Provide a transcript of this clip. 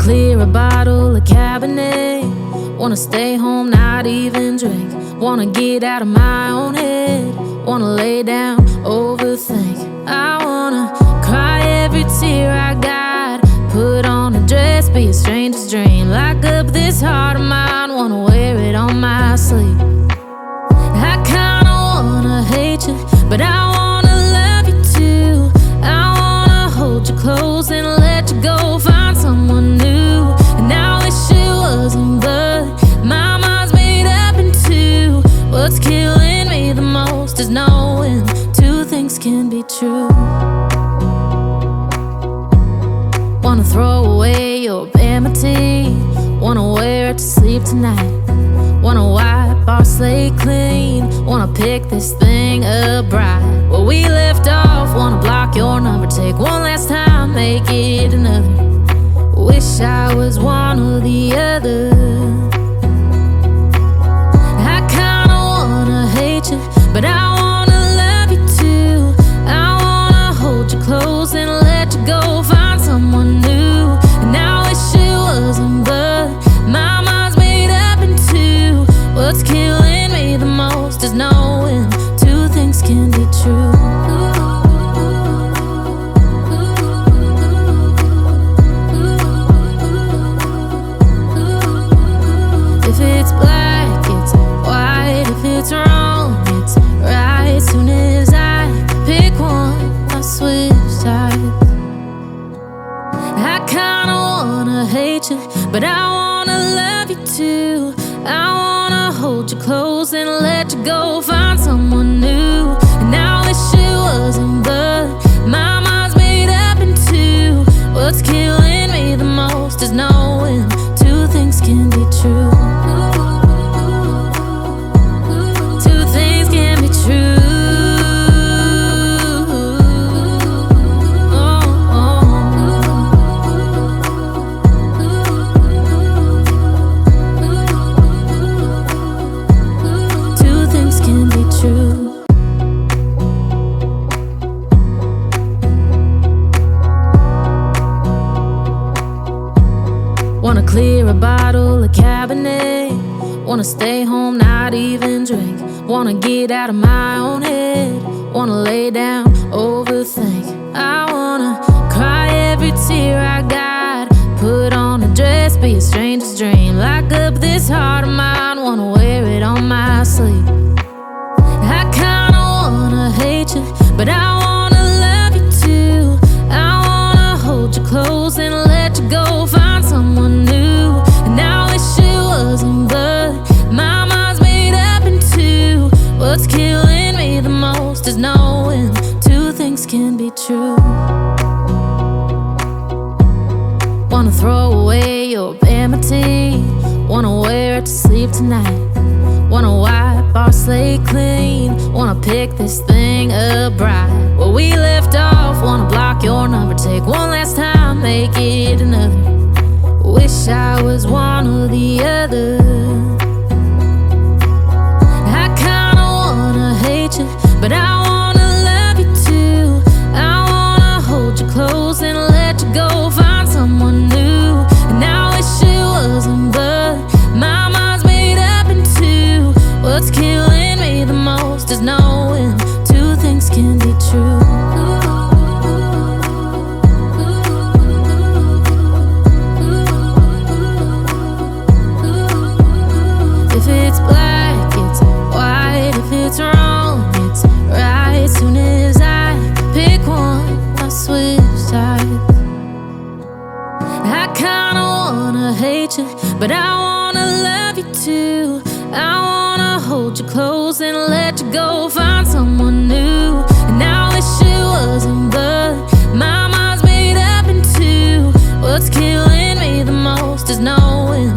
clear a bottle of Cabernet. Wanna stay home, not even drink. Wanna get out of my own head. Wanna lay down, overthink. I wanna cry every tear I got. Put on a dress, be a stranger's dream. Lock up this heart of mine, wanna wear it on my sleeve. I kinda wanna hate you, but I wanna love you too. I wanna hold you close and let you go. Find someone new, and I wish it wasn't, but my mind's made up in two. What's killing me the most is knowing two things can be true. Wanna throw away your vanity. Wanna wear it to sleep tonight. Wanna wipe our slate clean. Wanna pick this thing up right where we left off. Wanna block your number, take one last time, make it another. Wish I was one or the other. I kinda wanna hate you, but I wanna love you too. I wanna hold you close and let you go. Find someone new, and I wish it wasn't, but my mind's made up in two. What's killing me the most is knowing two things can be true. If it's black, it's white. If it's wrong, it's right. Soon as I pick one, I switch sides. I kinda wanna hate you, but I wanna love you too. I wanna hold you close and let you go. Find someone new, and I wish it wasn't, but my mind's made up in two. What's killing me the most is knowing two things can be true. Two things can be true. Wanna clear a bottle of Cabernet. Wanna stay home, not even drink. Wanna get out of my own head. Wanna lay down, overthink. I wanna cry every tear I got. Put on a dress, be a stranger's dream. Lock up this heart of mine, wanna wear it on my sleeve. I kinda wanna hate you, but I wanna love you too. I wanna hold you close and let you go. Find someone new, and I wish it wasn't, but my mind's made up in two. What's killing me the most is knowing two things can be true. Wanna throw away your vanity. Wanna wear it to sleep tonight. Wanna wipe our slate clean. Wanna pick this thing up right where we left off. Wanna block your number, take one last time, make it another. Wish I was one or the other. I kinda wanna hate you, but I wanna love you too. I wanna hold you close and let you go. Find someone new, and I wish it wasn't, but my mind's made up in two. What's killing me the most is knowing two things can be true. If it's black, it's white. If it's wrong, it's right. Soon as I pick one, I switch sides. I kinda wanna hate you, but I wanna love you too. I wanna hold you close and let you go. Find someone new, and I wish it wasn't, but my mind's made up in two. What's killing me the most is knowing